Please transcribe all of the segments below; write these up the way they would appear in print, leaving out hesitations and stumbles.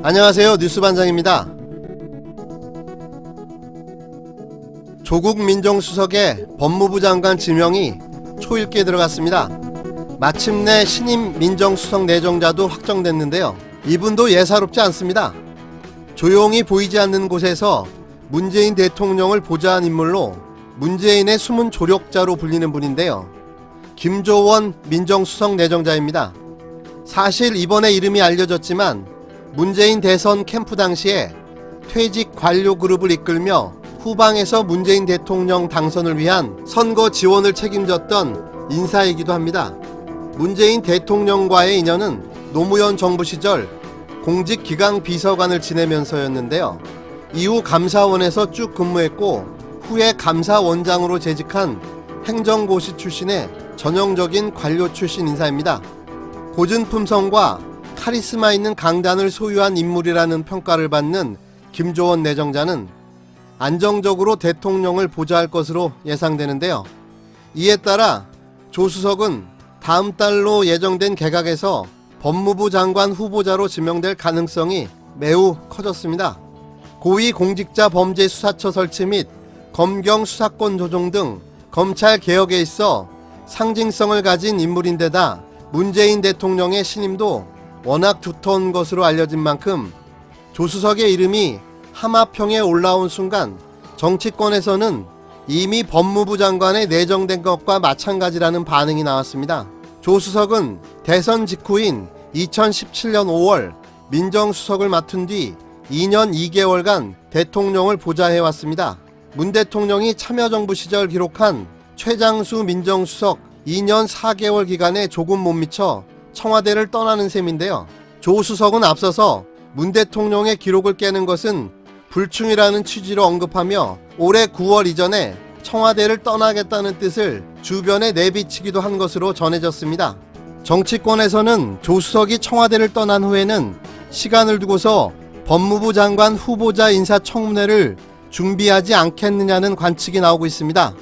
안녕하세요. 뉴스반장입니다. 조국 민정수석의 법무부 장관 지명이 초읽기에 들어갔습니다. 마침내 신임 민정수석 내정자도 확정됐는데요. 이분도 예사롭지 않습니다. 조용히 보이지 않는 곳에서 문재인 대통령을 보좌한 인물로 문재인의 숨은 조력자로 불리는 분인데요. 김조원 민정수석 내정자입니다. 사실 이번에 이름이 알려졌지만 문재인 대선 캠프 당시에 퇴직 관료 그룹을 이끌며 후방에서 문재인 대통령 당선을 위한 선거 지원을 책임졌던 인사이기도 합니다. 문재인 대통령과의 인연은 노무현 정부 시절 공직기강 비서관을 지내면서였는데요. 이후 감사원에서 쭉 근무했고 후에 감사원장으로 재직한 행정고시 출신의 전형적인 관료 출신 인사입니다. 고진 품성과 카리스마 있는 강단을 소유한 인물이라는 평가를 받는 김조원 내정자는 안정적으로 대통령을 보좌할 것으로 예상되는데요. 이에 따라 조 수석은 다음 달로 예정된 개각에서 법무부 장관 후보자로 지명될 가능성이 매우 커졌습니다. 고위공직자범죄수사처 설치 및 검경 수사권 조정 등 검찰 개혁에 있어 상징성을 가진 인물인데다 문재인 대통령의 신임도 워낙 두터운 것으로 알려진 만큼 조 수석의 이름이 하마평에 올라온 순간 정치권에서는 이미 법무부 장관에 내정된 것과 마찬가지라는 반응이 나왔습니다. 조 수석은 대선 직후인 2017년 5월 민정수석을 맡은 뒤 2년 2개월간 대통령을 보좌해왔습니다. 문 대통령이 참여정부 시절 기록한 최장수 민정수석 2년 4개월 기간에 조금 못 미쳐 청와대를 떠나는 셈인데요. 조 수석은 앞서서 문 대통령의 기록을 깨는 것은 불충이라는 취지로 언급하며 올해 9월 이전에 청와대를 떠나겠다는 뜻을 주변에 내비치기도 한 것으로 전해졌습니다. 정치권에서는 조 수석이 청와대를 떠난 후에는 시간을 두고서 법무부 장관 후보자 인사청문회를 준비하지 않겠느냐는 관측이 나오고 있습니다.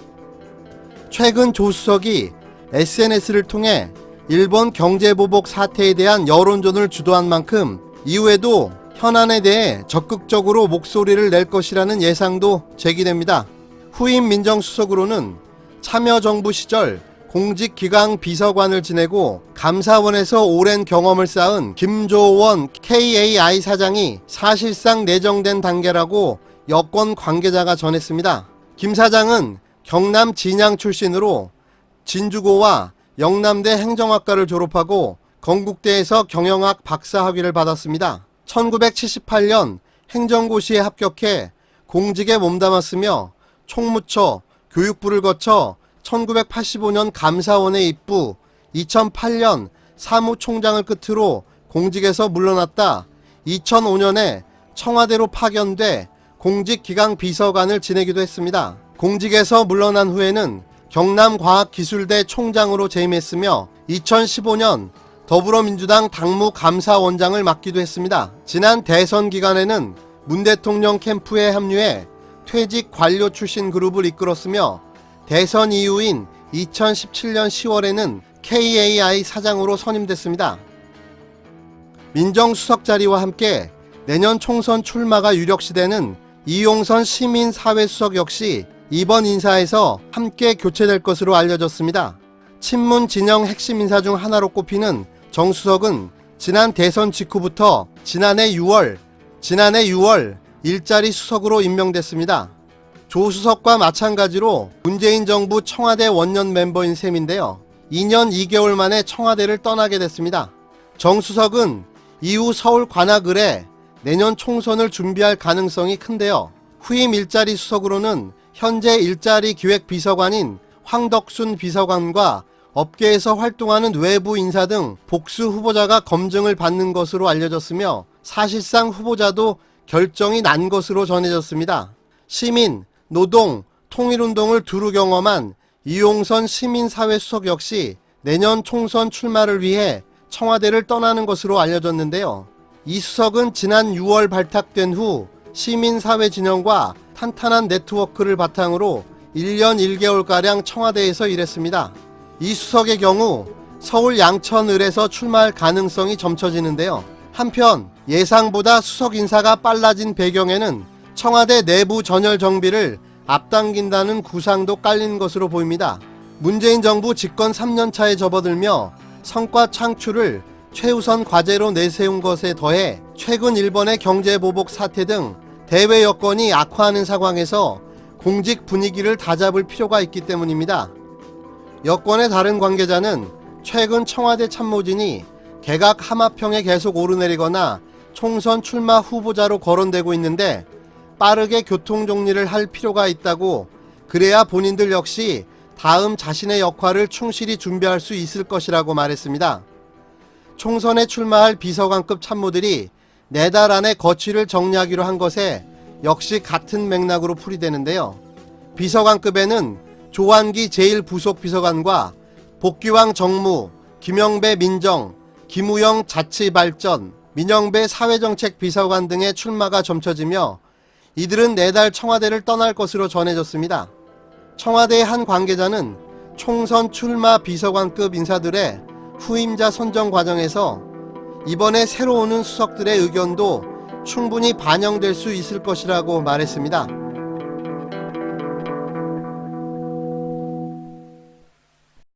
최근 조 수석이 SNS를 통해 일본 경제보복 사태에 대한 여론전을 주도한 만큼 이후에도 현안에 대해 적극적으로 목소리를 낼 것이라는 예상도 제기됩니다. 후임 민정수석으로는 참여정부 시절 공직기강 비서관을 지내고 감사원에서 오랜 경험을 쌓은 김조원 KAI 사장이 사실상 내정된 단계라고 여권 관계자가 전했습니다. 김 사장은 경남 진양 출신으로 진주고와 영남대 행정학과를 졸업하고 건국대에서 경영학 박사학위를 받았습니다. 1978년 행정고시에 합격해 공직에 몸담았으며 총무처, 교육부를 거쳐 1985년 감사원에 입부, 2008년 사무총장을 끝으로 공직에서 물러났다 2005년에 청와대로 파견돼 공직기강 비서관을 지내기도 했습니다. 공직에서 물러난 후에는 경남과학기술대 총장으로 재임했으며 2015년 더불어민주당 당무감사원장을 맡기도 했습니다. 지난 대선 기간에는 문 대통령 캠프에 합류해 퇴직 관료 출신 그룹을 이끌었으며 대선 이후인 2017년 10월에는 KAI 사장으로 선임됐습니다. 민정수석 자리와 함께 내년 총선 출마가 유력시되는 이용선 시민사회수석 역시 이번 인사에서 함께 교체될 것으로 알려졌습니다. 친문 진영 핵심 인사 중 하나로 꼽히는 정 수석은 지난 대선 직후부터 지난해 6월 일자리 수석으로 임명됐습니다. 조 수석과 마찬가지로 문재인 정부 청와대 원년 멤버인 셈인데요. 2년 2개월 만에 청와대를 떠나게 됐습니다. 정 수석은 이후 서울 관악을에 내년 총선을 준비할 가능성이 큰데요. 후임 일자리 수석으로는 현재 일자리 기획 비서관인 황덕순 비서관과 업계에서 활동하는 외부 인사 등 복수 후보자가 검증을 받는 것으로 알려졌으며 사실상 후보자도 결정이 난 것으로 전해졌습니다. 시민, 노동, 통일운동을 두루 경험한 이용선 시민사회수석 역시 내년 총선 출마를 위해 청와대를 떠나는 것으로 알려졌는데요. 이 수석은 지난 6월 발탁된 후 시민사회 진영과 탄탄한 네트워크를 바탕으로 1년 1개월가량 청와대에서 일했습니다. 이 수석의 경우 서울 양천을에서 출마할 가능성이 점쳐지는데요. 한편 예상보다 수석 인사가 빨라진 배경에는 청와대 내부 전열 정비를 앞당긴다는 구상도 깔린 것으로 보입니다. 문재인 정부 집권 3년차에 접어들며 성과 창출을 최우선 과제로 내세운 것에 더해 최근 일본의 경제보복 사태 등 대외 여건이 악화하는 상황에서 공직 분위기를 다잡을 필요가 있기 때문입니다. 여권의 다른 관계자는 최근 청와대 참모진이 개각 하마평에 계속 오르내리거나 총선 출마 후보자로 거론되고 있는데 빠르게 교통정리를 할 필요가 있다고, 그래야 본인들 역시 다음 자신의 역할을 충실히 준비할 수 있을 것이라고 말했습니다. 총선에 출마할 비서관급 참모들이 4달 안에 거취를 정리하기로 한 것에 역시 같은 맥락으로 풀이되는데요. 비서관급에는 조한기 제1부속비서관과 복귀왕 정무, 김영배 민정, 김우영 자치발전, 민영배 사회정책비서관 등의 출마가 점쳐지며 이들은 4달 청와대를 떠날 것으로 전해졌습니다. 청와대의 한 관계자는 총선 출마 비서관급 인사들의 후임자 선정 과정에서 이번에 새로 오는 수석들의 의견도 충분히 반영될 수 있을 것이라고 말했습니다.